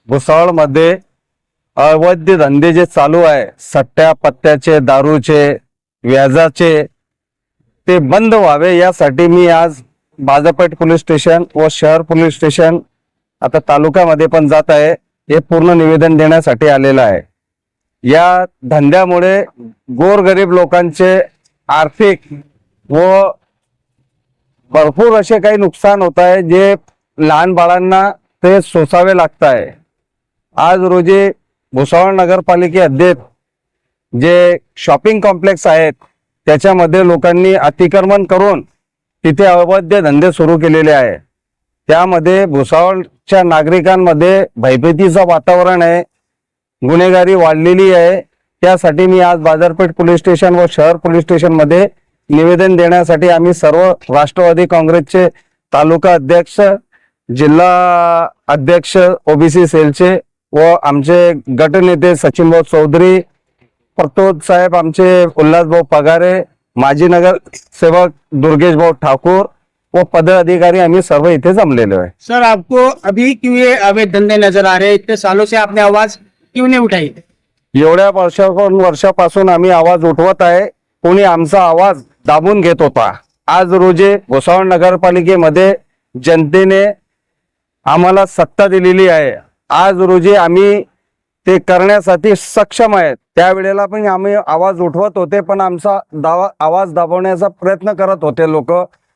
भुसावळमध्ये अवैध धंदे जे चालू आहे, सट्ट्या पत्त्याचे, दारूचे, व्याजाचे, ते बंद व्हावे यासाठी मी आज बाजारपेठ पोलीस स्टेशन व शहर पोलीस स्टेशन, आता तालुक्यामध्ये पण जात आहे, हे पूर्ण निवेदन देण्यासाठी आलेलं आहे। या धंद्यामुळे गोरगरीब लोकांचे आर्थिक व भरपूर असे काही नुकसान होत आहे, जे लहान बाळांना ते सोसावे लागत आहे। आज रोजी भुसावळ नगरपालिके हद्दीत जे शॉपिंग कॉम्प्लेक्स आहेत, त्याच्यामध्ये लोकांनी अतिक्रमण करून तिथे अवैध धंदे सुरू केलेले आहे। त्यामध्ये भुसावळच्या नागरिकांमध्ये भयभीतीचं वातावरण आहे, गुन्हेगारी वाढलेली आहे। त्यासाठी मी आज बाजारपेठ पोलीस स्टेशन व शहर पोलीस स्टेशन मध्ये निवेदन देण्यासाठी आम्ही सर्व राष्ट्रवादी काँग्रेसचे तालुका अध्यक्ष, जिल्हा अध्यक्ष ओबीसी सेलचे व आमचे गटनेते सचिन भाऊ चौधरी, प्रतोद साहेब, आमचे उल्हास भाऊ पगारे, माजी नगर सेवक दुर्गेश भाऊ ठाकुर व पदाधिकारी, आम्ही सर्व इथे जमलेलो आहे। सर, आपको अभी क्यों ये अवैध धंधे नजर आ रहे हैं? इतने सालों से आपने आवाज क्यों नहीं उठाई? एवढ्या वर्षापासून आम्ही आवाज उठवत आहे, कोणी आमचा आवाज दाबून घेत होता। आज रोजी भुसावळ नगरपालिकेमध्ये जनतेने आम्हाला सत्ता दिलेली आहे। आज रोजी आम्ही ते करण्यासाठी सक्षम आहेत। त्यावेळेला पण आम्ही आवाज उठवत होते, पण आमचा आवाज दाबवण्याचा प्रयत्न करत होते लोक,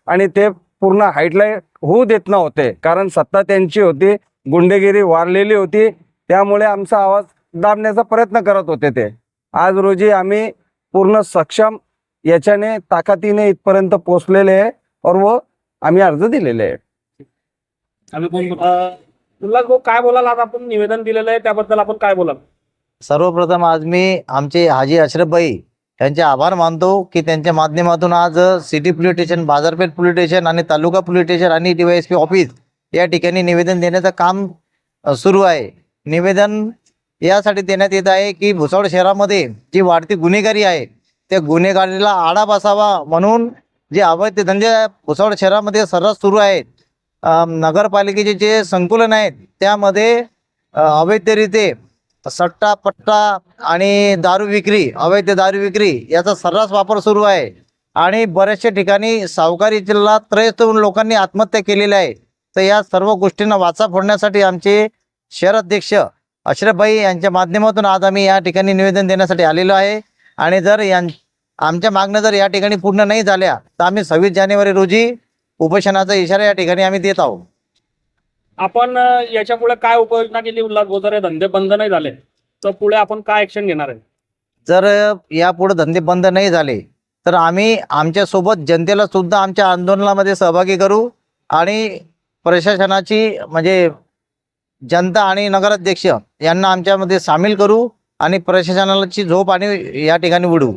आणि ते पूर्ण हाईटलाईट होऊ देत नव्हते, कारण सत्ता त्यांची होती, गुंडगिरी वाढलेली होती, त्यामुळे आमचा आवाज दाबण्याचा प्रयत्न करत होते ते। आज रोजी आम्ही पूर्ण सक्षम याच्याने ताकदीने इथपर्यंत पोहोचलेले आहे और वो आम्ही अर्ज दिलेले आहे। उल्हास भाऊ, काय बोलाल? आज आपण निवेदन दिलेलं आहे, त्याबद्दल आपण काय बोलाल? सर्वप्रथम आज मी आमचे हाजी अशरफ भाई यांचे आभार मानतो की त्यांच्या माध्यमातून आज सिटी पोलीस स्टेशन, बाजारपेठ पोलीस स्टेशन आणि तालुका पोलीस स्टेशन आणि DYSP ऑफिस या ठिकाणी निवेदन देण्याचं काम सुरू आहे। निवेदन यासाठी देण्यात येत आहे की भुसावळ शहरामध्ये जी वाढती गुन्हेगारी आहे, त्या गुन्हेगारीला आळा बसावा म्हणून जे अवैध धंदे भुसावळ शहरामध्ये सर्रास सुरू आहेत, नगरपालिकेचे जे संकुलन आहेत त्यामध्ये अवैधरित्या सट्टा पट्टा आणि दारू विक्री, अवैध दारू विक्री याचा सर्रास वापर सुरू आहे, आणि बऱ्याचशा ठिकाणी सावकारीला त्रयस्थ होऊन लोकांनी आत्महत्या केलेल्या आहे। तर या सर्व गोष्टींना वाचा फोडण्यासाठी आमचे शहर अध्यक्ष अशरफ भाई यांच्या माध्यमातून आज आम्ही या ठिकाणी निवेदन देण्यासाठी आलेलो आहे। आणि जर आमच्या मागण्या जर या ठिकाणी पूर्ण नाही झाल्या तर आम्ही 26 जानेवारी रोजी उपोषणाचा इशारा या ठिकाणी आम्ही देत आहोत। आपण याच्यापुढे काय उपाययोजना केली उल्हास भाऊ? जर हे धंदे बंद नाही झाले तर पुढे आपण काय ऍक्शन घेणार आहे? जर यापुढे धंदे बंद नाही झाले तर आम्ही आमच्या सोबत जनतेला सुद्धा आमच्या आंदोलनामध्ये सहभागी करू, आणि प्रशासनाची म्हणजे जनता आणि नगराध्यक्ष यांना आमच्यामध्ये सामील करू, आणि प्रशासनाची झोप आणि या ठिकाणी उडवू।